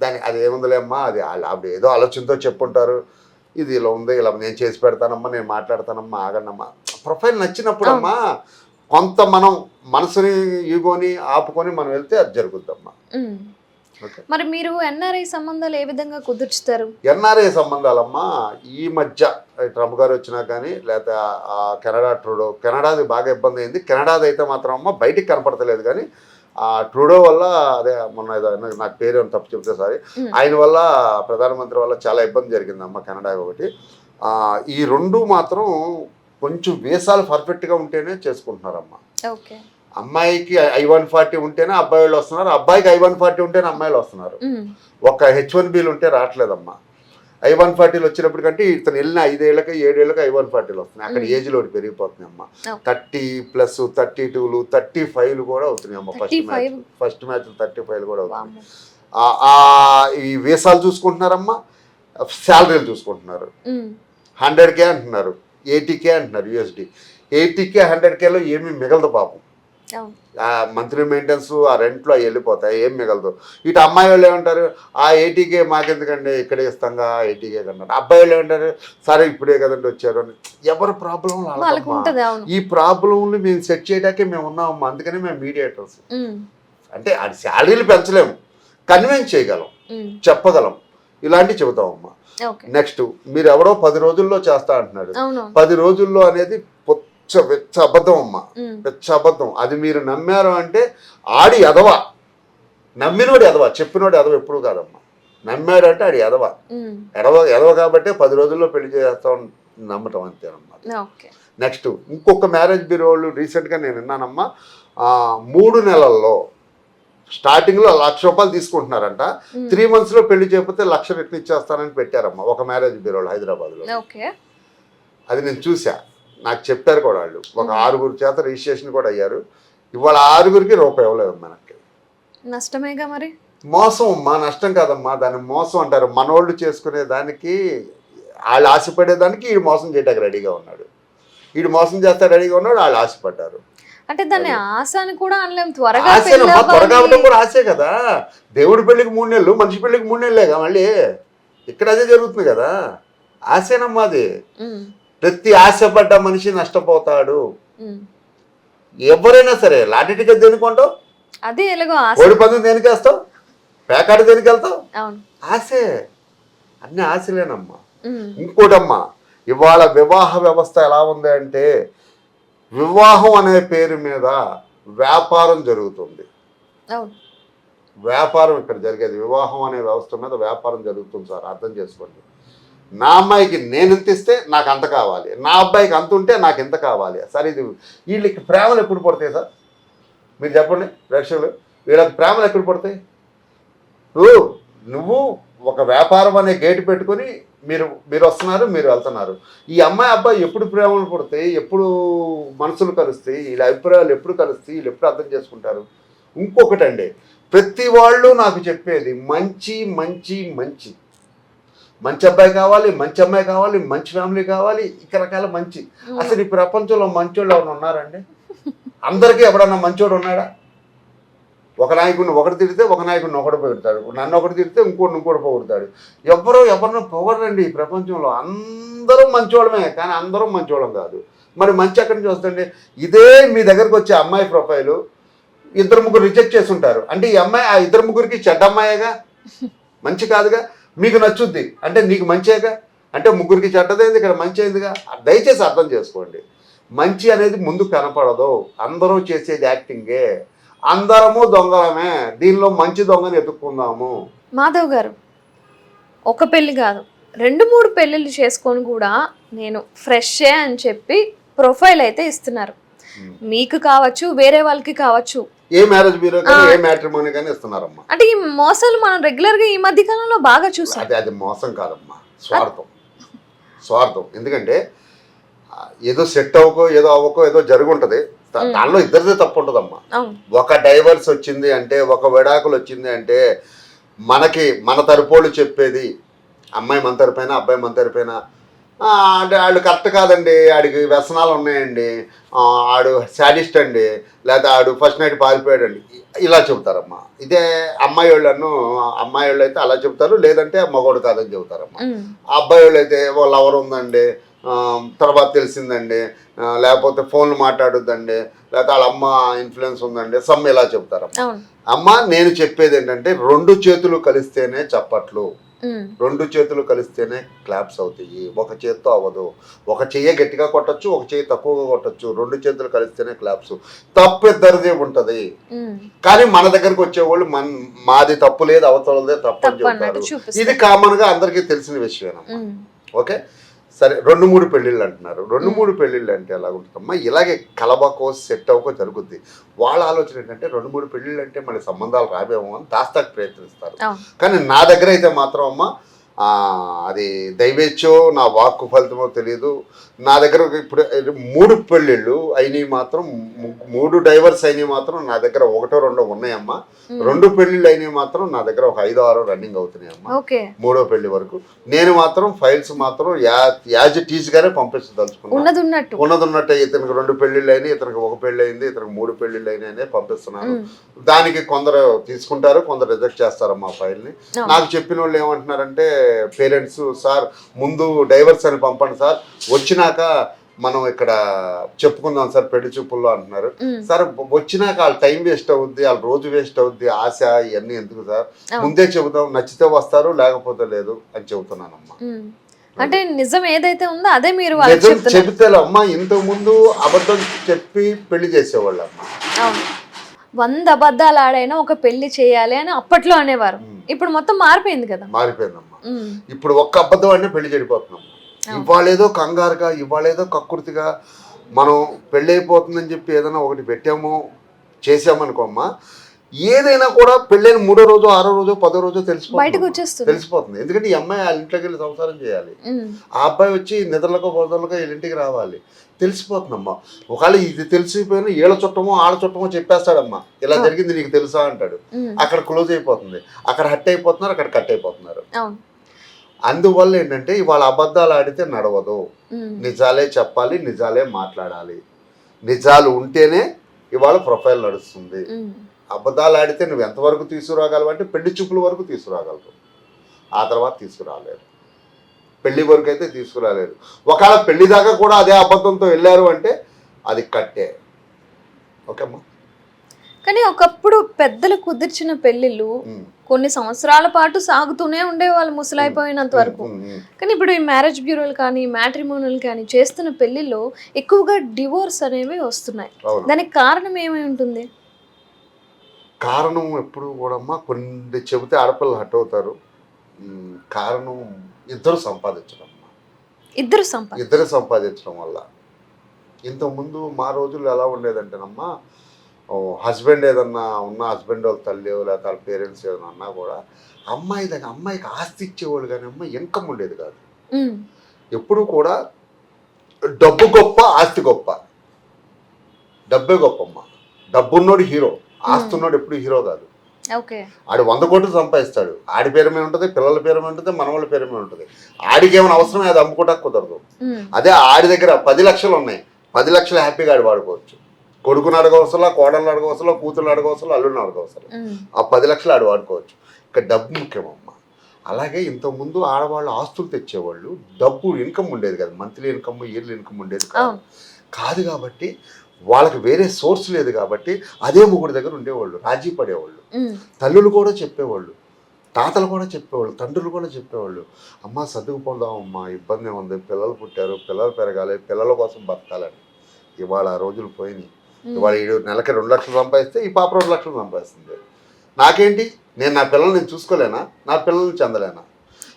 దాని అది ఏముందిలే అమ్మా, అది అప్పుడు ఏదో ఆలోచనతో చెప్పుంటారు, ఇది ఇలా ఉంది, ఇలా నేను చేసి పెడతానమ్మా, నేను మాట్లాడతానమ్మా, ఆగండమ్మా. ప్రొఫైల్ నచ్చినప్పుడు అమ్మా కొంత మనం మనసుని ఈగోని ఆపుకొని మనం వెళ్తే అది జరుగుద్దమ్మా. మరి మీరు ఎన్ఆర్ఐ సంబంధాలు ఏ విధంగా కుదుర్చుతారు? ఎన్ఆర్ఐ సంబంధాలమ్మా ఈ మధ్య ట్రంప్ గారు వచ్చినా కానీ, లేకపోతే కెనడాది బాగా ఇబ్బంది అయింది. కెనడాది అయితే మాత్రం అమ్మ బయటికి కనపడతలేదు, కానీ ఆ ట్రూడో వల్ల, అదే మొన్న ఏదో నాకు పేరు అని తప్పు చెప్తే సారీ, ఆయన వల్ల, ప్రధానమంత్రి వల్ల చాలా ఇబ్బంది జరిగిందమ్మ కెనడా ఒకటి. ఈ 2 మాత్రం కొంచెం వీసాలు పర్ఫెక్ట్గా ఉంటేనే చేసుకుంటున్నారమ్మా. అమ్మాయికి I-140 ఉంటేనే అబ్బాయి వాళ్ళు వస్తున్నారు, అబ్బాయికి I-140 ఉంటేనే అమ్మాయిలు వస్తున్నారు. ఒక H-1Bలు ఉంటే రావట్లేదమ్మా. I-140 వచ్చినప్పటికంటే ఇతను వెళ్ళిన 5 ఏళ్ళకి 7 ఏళ్ళకి I-140 వస్తున్నాయి. అక్కడ ఏజ్ లోడ్ పెరిగిపోతున్నాయి అమ్మ. 30+, 32లు 35లు కూడా అవుతున్నాయి అమ్మ. ఫస్ట్ మ్యాచ్ 35లు కూడా అవుతున్నాయి. ఈ వీసాలు చూసుకుంటున్నారమ్మా, శాలరీలు చూసుకుంటున్నారు. 100K అంటున్నారు, 80K అంటున్నారు USD. 80K 100Kలో ఏమీ మిగలదు పాపం. ఆ మంత్లీ మెయింటెనెన్స్, ఆ రెంట్లో అవి వెళ్ళిపోతాయి, ఏం మిగలదు. ఇటు అమ్మాయి వాళ్ళు ఏమంటారు, ఆ 80K మాకెందుకండి, ఇక్కడే ఇస్తాంగా 80K కన్నారు. అబ్బాయి వాళ్ళు ఏమంటారు, సరే ఇప్పుడే కదండి వచ్చారు అని. ఎవరి ప్రాబ్లం ఈ ప్రాబ్లంని మేము సెట్ చేయడానికే మేము ఉన్నామమ్మా. అందుకని మేము మీడియేటర్స్. అంటే అది శాలరీలు పెంచలేము, కన్విన్స్ చేయగలం, చెప్పగలం, ఇలాంటివి చెబుతామమ్మా. నెక్స్ట్ మీరు ఎవరో 10 రోజుల్లో చేస్తా అంటున్నారు. 10 రోజుల్లో అనేది వెచ్చ అబద్ధం అమ్మ, వెచ్చ అబద్ధం. అది మీరు నమ్మారు అంటే ఆడి ఎదవ, నమ్మినోడు ఎదవ, చెప్పినోడు ఎదవ ఎప్పుడు కాదమ్మా. నమ్మాడు అంటే ఆడి ఎదవ, ఎదవ కాబట్టి 10 రోజుల్లో పెళ్లి చేస్తాం నమ్మటం అంతేనమ్మా. నెక్స్ట్ ఇంకొక మ్యారేజ్ బ్యూరో వాళ్ళు రీసెంట్గా నేను విన్నానమ్మా, 3 నెలల్లో స్టార్టింగ్లో ₹1,00,000 తీసుకుంటున్నారంట, 3 monthsలో పెళ్లి చేయకపోతే 1,00,000 రిటర్న్ ఇచ్చేస్తానని పెట్టారమ్మా ఒక మ్యారేజ్ బ్యూరోలో హైదరాబాద్లో. ఓకే. అది నేను చూసా, నాకు చెప్పారు కూడా వాళ్ళు. ఒక 6 చేత రిజిస్ట్రేషన్ కూడా అయ్యారు. ఇవాళ 6కి రూపాయి ఇవ్వలేదు మనకి. నష్టమేగా మరి. మోసం అమ్మా, నష్టం కాదమ్మా, దాన్ని మోసం అంటారు. మనోళ్ళు చేసుకునే దానికి, వాళ్ళు ఆశపడేదానికి వీడు మోసం చేయడానికి రెడీగా ఉన్నాడు, వీడు మోసం చేస్తా రెడీగా ఉన్నాడు, వాళ్ళు ఆశపడ్డారు. అంటే దాన్ని ఆశ అని కూడా అనలేం. త్వరగా ఆశేనమ్మా, త్వరగా అవడం కూడా ఆశే కదా. దేవుడి పెళ్లికి 3 నెలలు, మనిషి పెళ్లికి 3 నెలలేగా. మళ్ళీ ఇక్కడ అదే జరుగుతుంది కదా. ఆశేనమ్మా అది. ప్రతి ఆశపడ్డ మనిషి నష్టపోతాడు. ఎవరైనా సరే. లాటరీ టికెట్ దేనికి కొంటావు? అదే ఎలాగో ఆశ. కోడి పందెం దేనికి వేస్తావు? పేకాట దేనికి వెళ్తావు? అవును, ఆశే. అన్ని ఆశలేనమ్మా. ఇంకోటమ్మా, ఇవాళ వివాహ వ్యవస్థ ఎలా ఉంది అంటే, వివాహం అనే పేరు మీద వ్యాపారం జరుగుతుంది. అవును, వ్యాపారం ఇక్కడ జరిగేది. వివాహం అనే వ్యవస్థ మీద వ్యాపారం జరుగుతుంది సార్, అర్థం చేసుకోండి. నా అమ్మాయికి నేను ఎంత ఇస్తే నాకు అంత కావాలి, నా అబ్బాయికి అంత ఉంటే నాకు ఎంత కావాలి. సార్ ఇది వీళ్ళకి ప్రేమలు ఎప్పుడు పడతాయి సార్? మీరు చెప్పండి ప్రేక్షకులు, వీళ్ళకి ప్రేమలు ఎప్పుడు పడతాయి? నువ్వు ఒక వ్యాపారం అనే గేటు పెట్టుకొని మీరు వస్తున్నారు, మీరు వెళ్తున్నారు. ఈ అమ్మాయి అబ్బాయి ఎప్పుడు ప్రేమలు పడతాయి, ఎప్పుడు మనసులు కలుస్తాయి, వీళ్ళ అభిప్రాయాలు ఎప్పుడు కలుస్తాయి, వీళ్ళు ఎప్పుడు అర్థం చేసుకుంటారు? ఇంకొకటండి, ప్రతి వాళ్ళు నాకు చెప్పేది మంచి మంచి మంచి మంచి అబ్బాయి కావాలి, మంచి అమ్మాయి కావాలి, మంచి ఫ్యామిలీ కావాలి, ఇక రకాల మంచి. అసలు ఈ ప్రపంచంలో మంచోళ్ళు ఎవరైనా ఉన్నారండి? అందరికీ ఎవడన్నా మంచోడు ఉన్నాడా? ఒక నాయకుడిని ఒకటి తిడితే ఒక నాయకుడిని ఒకటి పొగుడతాడు, నన్ను ఒకటి తిడితే ఇంకోటి పొగుడతాడు. ఎవరినో పొగడండి ఈ ప్రపంచంలో. అందరూ మంచోళ్ళమే, కానీ అందరూ మంచోళ్ళం కాదు. మరి మంచి ఎక్కడి నుంచి వస్తుంది? ఇదే మీ దగ్గరకు వచ్చే అమ్మాయి ప్రొఫైలు 2-3 రిజెక్ట్ చేసి ఉంటారు. అంటే ఈ అమ్మాయి ఆ 2-3కి చెడ్డ అమ్మాయేగా, మంచి కాదుగా. మీకు నచ్చుద్ది అంటే నీకు మంచేగా, అంటే 3కి చెడ్డదైంది, ఇక్కడ మంచి అయిందిగా. దయచేసి అర్థం చేసుకోండి. మంచి అనేది ముందు కనపడదు, అందరూ చేసేది యాక్టింగే. అందరము దొంగలమే, దీనిలో మంచి దొంగని ఎత్తుక్కుందాము. మాధవ్ గారు, ఒక పెళ్లి కాదు 2-3 పెళ్ళిళ్ళు చేసుకొని కూడా నేను ఫ్రెషే అని చెప్పి ప్రొఫైల్ అయితే ఇస్తున్నారు. మీకు కావచ్చు, వేరే వాళ్ళకి కావచ్చు, ఏ మ్యారేజ్ బ్యూరో కానీ ఏ మ్యాట్రిమోనీ కానీ ఇస్తున్నారమ్మా. అంటే ఈ మోసాలు మనం రెగ్యులర్ గా ఈ మధ్య కాలంలో బాగా చూసాం. అది మోసం కాదమ్మా, స్వార్థం. ఎందుకంటే ఏదో సెట్ అవ్వకో ఏదో అవ్వకో ఏదో జరుగుంటది, దానిలో ఇద్దరిదే తప్పు ఉంటుందమ్మా. ఒక డైవర్స్ వచ్చింది అంటే, ఒక విడాకులు వచ్చింది అంటే, మన తరపోళ్ళు చెప్పేది అమ్మాయి మన తరపైన అబ్బాయి మన తరపైన అంటే వాళ్ళు కరెక్ట్ కాదండి, ఆడికి వ్యసనాలు ఉన్నాయండి, ఆడు శాడిస్ట్ అండి, లేదా ఆడు ఫస్ట్ నైట్ పారిపోయాడండి, ఇలా చెబుతారమ్మా. ఇదే అమ్మాయి వాళ్ళు అయితే అలా చెబుతారు, లేదంటే మగవాడు కాదని చెబుతారమ్మా. అబ్బాయి వాళ్ళు అయితే వాళ్ళ ఎవరు ఉందండి, తర్వాత తెలిసిందండి, లేకపోతే ఫోన్లు మాట్లాడొద్దండి, లేకపోతే వాళ్ళ అమ్మ ఇన్ఫ్లుయెన్స్ ఉందండి, ఇలా చెప్తారమ్మా. అమ్మ నేను చెప్పేది ఏంటంటే, 2 చేతులు కలిస్తేనే చప్పట్లు, 2 చేతులు కలిస్తేనే క్లాప్స్ అవుతాయి. ఒక చేత్తో అవ్వదు. ఒక చెయ్యి గట్టిగా కొట్టచ్చు, ఒక చెయ్యి తక్కువగా కొట్టచ్చు, 2 చేతులు కలిస్తేనే క్లాప్స్. తప్పు ఇద్దరిదే ఉంటది. కానీ మన దగ్గరకు వచ్చేవాళ్ళు మాది తప్పు లేదు, అవతలదే తప్పు అని చెప్తారు. ఇది కామన్ గా అందరికీ తెలిసిన విషయమేనమ్మా. ఓకే సరే, 2-3 పెళ్ళిళ్ళు అంటున్నారు. 2-3 పెళ్ళిళ్ళు అంటే ఎలా ఉంటుందమ్మా? ఇలాగే కలబకో సెట్ అవ్వకో జరుగుద్ది. వాళ్ళ ఆలోచన ఏంటంటే 2-3 పెళ్ళిళ్ళు అంటే మళ్ళీ సంబంధాలు రాబేమో అని దాస్తాకు ప్రయత్నిస్తారు. కానీ నా దగ్గర అయితే మాత్రం అమ్మ, అది దైవేచ్ఛో నా వాక్కు ఫలితమో తెలియదు. నా దగ్గర ఇప్పుడు 3 పెళ్ళిళ్ళు అయినవి మాత్రం, 3 డైవర్స్ అయినవి మాత్రం నా దగ్గర 1-2 ఉన్నాయమ్మా. 2 పెళ్ళిళ్ళు అయినవి మాత్రం నా దగ్గర ఒక 5-6 రన్నింగ్ అవుతున్నాయమ్మా. 3వ పెళ్లి వరకు నేను మాత్రం ఫైల్స్ మాత్రం యాజ్ టీజ్ గానే పంపించదలుచుకున్నాను. ఉన్నదున్నట్టు ఇతనికి 2 పెళ్ళిళ్ళు అయినాయి, ఇతనికి 1 పెళ్లి అయింది, ఇతనికి 3 పెళ్ళిళ్ళు అయినాయనే పంపిస్తున్నాను. దానికి కొందరు తీసుకుంటారు, కొందరు రిజెక్ట్ చేస్తారమ్మా ఫైల్ని. నాకు చెప్పిన వాళ్ళు ఏమంటున్నారంటే పేరెంట్స్, సార్ ముందు డైవర్స్ అని పంపండి సార్, వచ్చినాక మనం ఇక్కడ చెప్పుకుందాం సార్ పెళ్లి చూపుల్లో అంటున్నారు. సార్ వచ్చినాక వాళ్ళ టైం వేస్ట్ అవుద్ది, వాళ్ళ రోజు వేస్ట్ అవుద్ది, ఆశ ఇవన్నీ ఎందుకు సార్, ముందే చెబుతాం, నచ్చితే వస్తారు లేకపోతే లేదు అని చెబుతున్నానమ్మా. అంటే నిజం ఏదైతే ఉందో అదే మీరు చెబితే అమ్మా. ఇంతకు ముందు అబద్ధం చెప్పి పెళ్లి చేసేవాళ్ళు అమ్మా. 100 అబద్ధాలు ఆడైనా ఒక పెళ్లి చేయాలి అని అప్పట్లో అనేవారు. ఇప్పుడు మొత్తం మారిపోయింది కదా. మారిపోయిందమ్మా. ఇప్పుడు ఒక్క అబద్ధం అంటే పెళ్లి చెడిపోతున్నాం. ఇవాళేదో కంగారుగా, ఇవాళేదో కక్కుర్తిగా మనం పెళ్ళి అయిపోతుందని చెప్పి ఏదైనా ఒకటి పెట్టామో చేసామనుకో అమ్మా, ఏదైనా కూడా పెళ్ళైన 3వ రోజు 6వ రోజు 10వ రోజు బయటకు వచ్చేస్తుంది. తెలిసిపోతుంది. ఎందుకంటే ఈ అమ్మాయి వాళ్ళ ఇంట్లోకి వెళ్ళి సంసారం చేయాలి, ఆ అబ్బాయి వచ్చి నిద్రలకు పొదలకు వీళ్ళ ఇంటికి రావాలి, తెలిసిపోతుందమ్మా. ఒకవేళ ఇది తెలిసిపోయినా ఏళ్ళ చుట్టమో ఆళ్ళ చుట్టమో చెప్పేస్తాడమ్మా, ఇలా జరిగింది నీకు తెలుసా అంటాడు. అక్కడ క్లోజ్ అయిపోతుంది, అక్కడ హట్ అయిపోతున్నారు, అక్కడ కట్ అయిపోతున్నారు. అందువల్ల ఏంటంటే ఇవాళ అబద్ధాలు ఆడితే నడవదు, నిజాలే చెప్పాలి, నిజాలే మాట్లాడాలి. నిజాలు ఉంటేనే ఇవాళ ప్రొఫైల్ నడుస్తుంది. అబద్ధాలు ఆడితే నువ్వు ఎంతవరకు తీసుకురాగలవు అంటే పెళ్లి చూపుల వరకు తీసుకురాగలవు, ఆ తర్వాత తీసుకురాలేరు. పెళ్లి వరకు అయితే తీసుకురాలేరు. ఒకవేళ పెళ్లి దాకా కూడా అదే అబద్ధంతో వెళ్ళారు అంటే అది కట్టే. ఓకేమ్మా. కానీ ఒకప్పుడు పెద్దలు కుదిర్చిన పెళ్ళిళ్ళు కొన్ని సంవత్సరాల పాటు సాగుతూనే ఉండేవాళ్ళు ముసలైపోయినంత వరకు. కానీ ఇప్పుడు ఈ మ్యారేజ్ బ్యూరోలు కానీ మ్యాట్రిమోనియల్ కానీ చేస్తున్న పెళ్ళిళ్ళు ఎక్కువగా డివోర్స్ అనేవి వస్తున్నాయి. దానికి కారణం ఏమై ఉంటుంది? కారణం ఎప్పుడు కూడా అమ్మా కొన్ని చెబితే ఆడపిల్లలు హట్ అవుతారు. కారణం ఇద్దరు సంపాదించడం. ఇద్దరు సంపాదించడం వల్ల. ఇంతకుముందు మా రోజుల్లో ఎలా ఉండేదంటేనమ్మా, హస్బెండ్ ఏదన్నా ఉన్న హస్బెండ్ వాళ్ళ తల్లి లేకపోతే వాళ్ళ పేరెంట్స్ ఏదైనా అన్నా కూడా అమ్మాయికి ఆస్తి ఇచ్చేవాళ్ళు, కానీ అమ్మాయి ఇన్కమ్ ఉండేది కాదు. ఎప్పుడు కూడా డబ్బు గొప్ప, ఆస్తి గొప్ప. డబ్బే గొప్పమ్మ. డబ్బున్నోడు హీరో, ఆస్తి ఉన్నోడు ఎప్పుడు హీరో కాదు. ఆడు 100 కోట్లు సంపాదిస్తాడు, ఆడి పేరు మీద ఉంటుంది, పిల్లల పేరు మీద ఉంటుంది, మనవాళ్ళ పేరు మీద ఉంటుంది. ఆడికి ఏమైనా అవసరమే అది అమ్ముకోవడానికి కుదరదు. అదే ఆడి దగ్గర 10 లక్షలు ఉన్నాయి, 10 లక్షలు హ్యాపీగా ఆడి వాడుకోవచ్చు. కొడుకుని అడగవసలా, కోడలను అడగవసలా, కూతురు అడగవసలా, అల్లుని అడగవసలా. ఆ 10 లక్షలు ఆడు వాడుకోవచ్చు. ఇక్కడ డబ్బు ముఖ్యమమ్మ. అలాగే ఇంతకుముందు ఆడవాళ్ళు ఆస్తులు తెచ్చేవాళ్ళు, డబ్బు ఇన్కమ్ ఉండేది కదా, మంత్లీ ఇన్కమ్, ఇయర్లీ ఇన్కమ్ ఉండేది కాదు. కాబట్టి వాళ్ళకి వేరే సోర్స్ లేదు కాబట్టి అదే మొగుడి దగ్గర ఉండేవాళ్ళు, రాజీ పడేవాళ్ళు. తల్లులు కూడా చెప్పేవాళ్ళు, తాతలు కూడా చెప్పేవాళ్ళు, తండ్రులు కూడా చెప్పేవాళ్ళు, అమ్మ చదువుకుందామమ్మా, ఇబ్బంది ఉంది, పిల్లలు పుట్టారు, పిల్లలు పెరగాలి, పిల్లల కోసం బతకాలని. ఇవాళ ఆ రోజులు పోయినాయి. ఇవాళ నెలకి 2 లక్షలు సంపాదిస్తే ఈ పాప 2 లక్షలు సంపాదిస్తుంది. నాకేంటి, నేను నా పిల్లల్ని నేను చూసుకోలేనా, నా పిల్లల్ని చెందలేనా?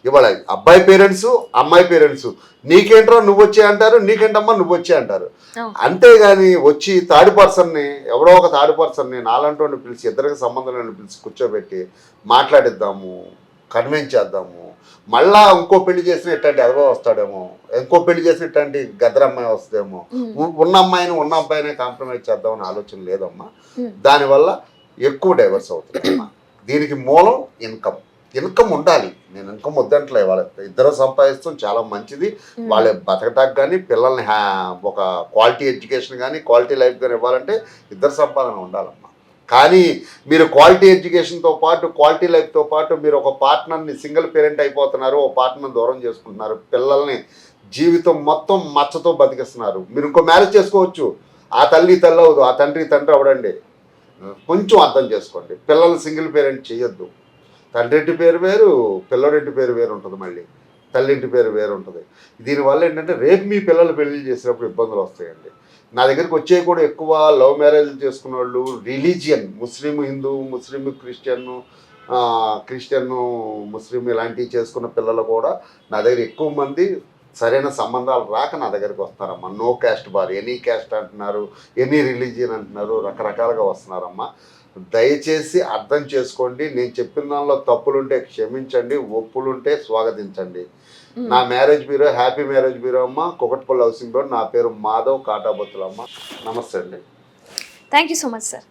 ఇవాళ అబ్బాయి పేరెంట్స్, అమ్మాయి పేరెంట్స్ నీకేంట్రా నువ్వు వచ్చే అంటారు, నీకేంటమ్మా నువ్వు వచ్చే అంటారు. అంతేగాని వచ్చి థర్డ్ పర్సన్ని, ఎవరో ఒక థర్డ్ పర్సన్ని నాలంటోని పిలిచి, ఇద్దరికి సంబంధం పిలిచి కూర్చోబెట్టి మాట్లాడిద్దాము, కన్విన్స్ చేద్దాము. మళ్ళా ఇంకో పెళ్లి చేసిన ఇట్లాంటి అదవ వస్తాడేమో, ఇంకో పెళ్లి చేసిన ఇట్లాంటి గద్దరమ్మాయి వస్తుందేమో, ఉన్న అబ్బాయినే కాంప్రమైజ్ చేద్దామని ఆలోచన లేదమ్మా. దానివల్ల ఎక్కువ డైవర్స్ అవుతుందమ్మా. దీనికి మూలం ఇన్కమ్ ఉండాలి. నేను ఇన్కమ్ వద్దంటలే, వాళ్ళ ఇద్దరు సంపాదిస్తాం చాలా మంచిది. వాళ్ళ బతకటానికి కానీ, పిల్లల్ని ఒక క్వాలిటీ ఎడ్యుకేషన్ కానీ, క్వాలిటీ లైఫ్ కానీ ఇవ్వాలంటే ఇద్దరు సంపాదన ఉండాలమ్మా. కానీ మీరు క్వాలిటీ ఎడ్యుకేషన్తో పాటు, క్వాలిటీ లైఫ్తో పాటు మీరు ఒక పార్ట్నర్ని, సింగిల్ పేరెంట్ అయిపోతున్నారు, ఒక పార్ట్నర్ దూరం చేసుకుంటున్నారు, పిల్లల్ని జీవితం మొత్తం మచ్చతో బతికిస్తున్నారు. మీరు ఇంకో మ్యారేజ్ చేసుకోవచ్చు, ఆ తల్లి అవ్వదు, ఆ తండ్రి అవడండి. కొంచెం అర్థం చేసుకోండి. పిల్లల్ని సింగిల్ పేరెంట్ చేయొద్దు. తండ్రింటి పేరు వేరు, పిల్లడింటి పేరు వేరు ఉంటుంది, మళ్ళీ తల్లింటి పేరు వేరు ఉంటుంది. దీనివల్ల ఏంటంటే రేపు మీ పిల్లలు పెళ్లి చేసినప్పుడు ఇబ్బందులు వస్తాయండి. నా దగ్గరికి వచ్చే కూడా ఎక్కువ లవ్ మ్యారేజ్లు చేసుకున్న వాళ్ళు రిలీజియన్, ముస్లిం హిందూ, ముస్లిం క్రిస్టియన్ ముస్లిం ఇలాంటివి చేసుకున్న పిల్లలు కూడా నా దగ్గర ఎక్కువ మంది సరైన సంబంధాలు రాక నా దగ్గరికి వస్తారమ్మా. No caste bar, any caste అంటున్నారు, ఎనీ రిలీజియన్ అంటున్నారు, రకరకాలుగా వస్తున్నారమ్మా. దయచేసి అర్థం చేసుకోండి. నేను చెప్పిన దానిలో తప్పులుంటే క్షమించండి, ఒప్పులుంటే స్వాగతించండి. నా marriage bureau happy marriage bureau అమ్మ, కుకట్పల్లి హౌసింగ్ బోర్డ్. నా పేరు మాధవ్ కాటాబొత్తులమ్మ. నమస్తే అండి. Thank you so much sir.